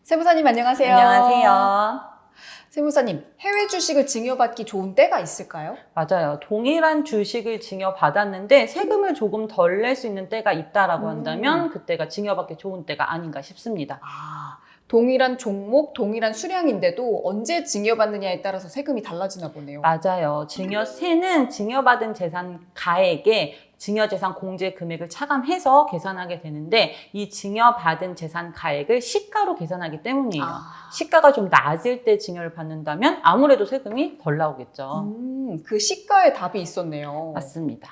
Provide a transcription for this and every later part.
세무사님 안녕하세요. 안녕하세요. 세무사님, 해외 주식을 증여받기 좋은 때가 있을까요? 맞아요. 동일한 주식을 증여받았는데 세금을 조금 덜 낼 수 있는 때가 있다라고 한다면 그때가 증여받기 좋은 때가 아닌가 싶습니다. 동일한 종목, 동일한 수량인데도 언제 증여받느냐에 따라서 세금이 달라지나 보네요. 맞아요. 증여세는 증여받은 재산 가액에 증여재산 공제 금액을 차감해서 계산하게 되는데 이 증여받은 재산 가액을 시가로 계산하기 때문이에요. 시가가 좀 낮을 때 증여를 받는다면 아무래도 세금이 덜 나오겠죠. 그 시가에 답이 있었네요. 맞습니다.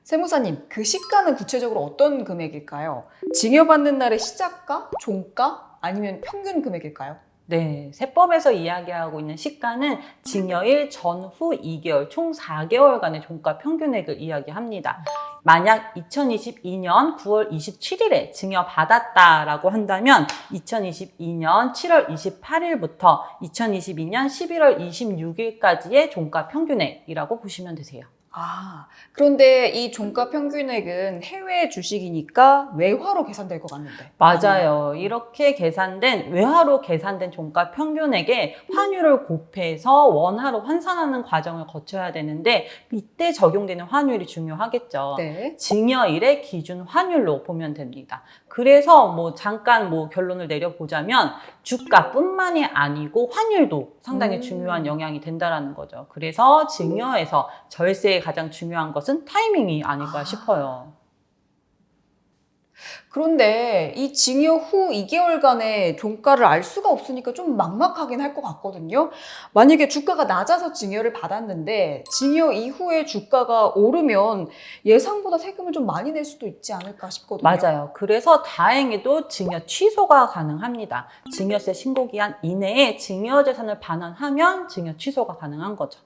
세무사님, 그 시가는 구체적으로 어떤 금액일까요? 증여받는 날의 시작가, 종가, 아니면 평균 금액일까요? 네, 세법에서 이야기하고 있는 시가는 증여일 전후 2개월, 총 4개월간의 종가 평균액을 이야기합니다. 만약 2022년 9월 27일에 증여받았다라고 한다면 2022년 7월 28일부터 2022년 11월 26일까지의 종가 평균액이라고 보시면 되세요. 그런데 이 종가 평균액은 해외 주식이니까 외화로 계산될 것 같는데. 맞아요. 이렇게 계산된, 외화로 계산된 종가 평균액에 환율을 곱해서 원화로 환산하는 과정을 거쳐야 되는데 이때 적용되는 환율이 중요하겠죠. 네. 증여일의 기준 환율로 보면 됩니다. 그래서 잠깐 결론을 내려보자면 주가뿐만이 아니고 환율도 상당히 중요한 영향이 된다는 거죠. 그래서 증여에서 절세에 가장 중요한 것은 타이밍이 아닐까 싶어요. 그런데 이 증여 후 2개월간의 종가를 알 수가 없으니까 좀 막막하긴 할 것 같거든요. 만약에 주가가 낮아서 증여를 받았는데 증여 이후에 주가가 오르면 예상보다 세금을 좀 많이 낼 수도 있지 않을까 싶거든요. 맞아요. 그래서 다행히도 증여 취소가 가능합니다. 증여세 신고기한 이내에 증여재산을 반환하면 증여 취소가 가능한 거죠.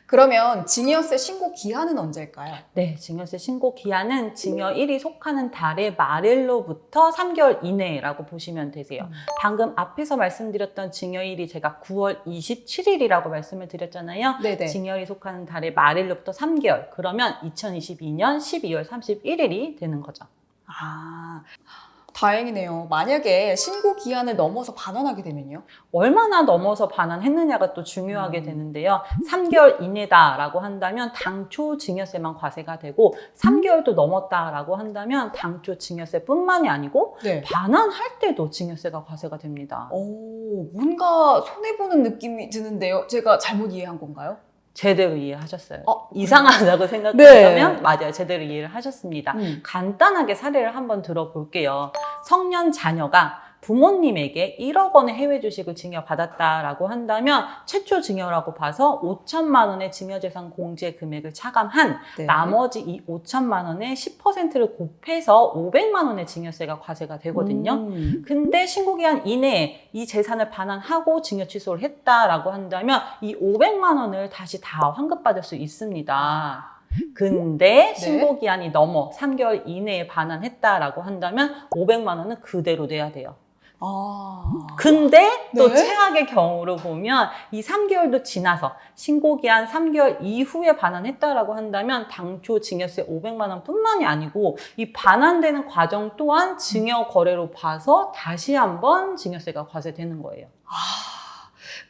그러면 증여세 신고 기한은 언제일까요? 네, 증여세 신고 기한은 증여일이 속하는 달의 말일로부터 3개월 이내라고 보시면 되세요. 방금 앞에서 말씀드렸던 증여일이 제가 9월 27일이라고 말씀을 드렸잖아요. 네네. 증여일이 속하는 달의 말일로부터 3개월. 그러면 2022년 12월 31일이 되는 거죠. 다행이네요. 만약에 신고 기한을 넘어서 반환하게 되면요? 얼마나 넘어서 반환했느냐가 또 중요하게 되는데요. 3개월 이내다라고 한다면 당초 증여세만 과세가 되고 3개월도 넘었다라고 한다면 당초 증여세뿐만이 아니고 네. 반환할 때도 증여세가 과세가 됩니다. 뭔가 손해보는 느낌이 드는데요. 제가 잘못 이해한 건가요? 제대로 이해하셨어요. 그래요? 이상하다고 생각하시면 네. 맞아요. 제대로 이해를 하셨습니다. 음. 간단하게 사례를 한번 들어볼게요. 성년 자녀가 부모님에게 1억 원의 해외 주식을 증여받았다라고 한다면 최초 증여라고 봐서 5천만 원의 증여재산 공제 금액을 차감한 네. 나머지 이 5천만 원의 10%를 곱해서 500만 원의 증여세가 과세가 되거든요. 근데 신고기한 이내에 이 재산을 반환하고 증여 취소를 했다라고 한다면 이 500만 원을 다시 다 환급받을 수 있습니다. 근데 신고기한이 넘어 3개월 이내에 반환했다라고 한다면 500만 원은 그대로 내야 돼요. 근데 또 네? 최악의 경우로 보면 이 3개월도 지나서 신고기한 3개월 이후에 반환했다라고 한다면 당초 증여세 500만 원 뿐만이 아니고 이 반환되는 과정 또한 증여 거래로 봐서 다시 한번 증여세가 과세되는 거예요.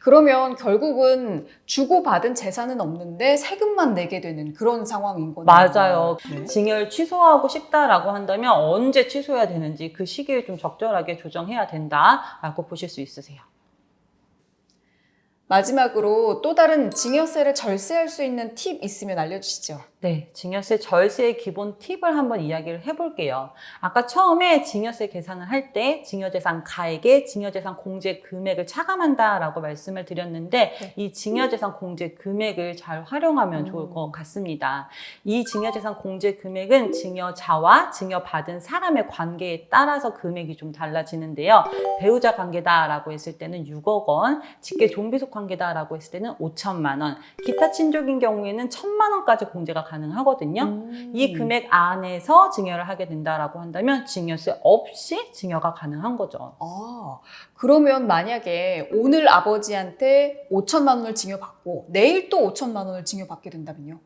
그러면 결국은 주고받은 재산은 없는데 세금만 내게 되는 그런 상황인 거네요. 맞아요. 네. 증여를 취소하고 싶다라고 한다면 언제 취소해야 되는지 그 시기를 좀 적절하게 조정해야 된다라고 보실 수 있으세요. 마지막으로 또 다른 증여세를 절세할 수 있는 팁 있으면 알려주시죠. 네, 증여세 절세의 기본 팁을 한번 이야기를 해볼게요. 아까 처음에 증여세 계산을 할 때 증여재산 가액에 증여재산 공제 금액을 차감한다라고 말씀을 드렸는데 이 증여재산 공제 금액을 잘 활용하면 좋을 것 같습니다. 이 증여재산 공제 금액은 증여자와 증여받은 사람의 관계에 따라서 금액이 좀 달라지는데요. 배우자 관계다라고 했을 때는 6억 원, 직계 존비속 관계다라고 했을 때는 5천만 원, 기타 친족인 경우에는 1,000만 원까지 공제가 가능하거든요. 이 금액 안에서 증여를 하게 된다라고 한다면 증여세 없이 증여가 가능한 거죠. 그러면 만약에 오늘 아버지한테 5천만 원을 증여받고 내일 또 5천만 원을 증여받게 된다면요?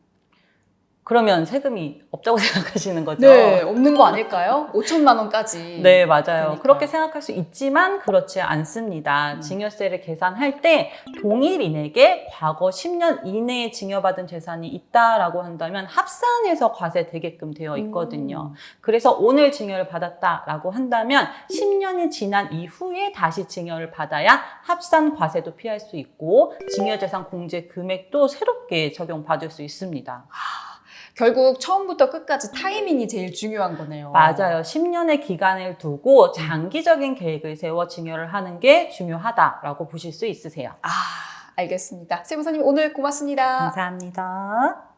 그러면 세금이 없다고 생각하시는 거죠? 네, 없는 거 아닐까요? 5천만 원까지. 네, 맞아요. 그러니까요. 그렇게 생각할 수 있지만 그렇지 않습니다. 징여세를 계산할 때 동일인에게 과거 10년 이내에 징여받은 재산이 있다라고 한다면 합산해서 과세되게끔 되어 있거든요. 그래서 오늘 징여를 받았다라고 한다면 10년이 지난 이후에 다시 징여를 받아야 합산 과세도 피할 수 있고 징여재산 공제 금액도 새롭게 적용받을 수 있습니다. 결국 처음부터 끝까지 타이밍이 제일 중요한 거네요. 맞아요. 10년의 기간을 두고 장기적인 계획을 세워 징여를 하는 게 중요하다라고 보실 수 있으세요. 아, 알겠습니다. 세무사님 오늘 고맙습니다. 감사합니다.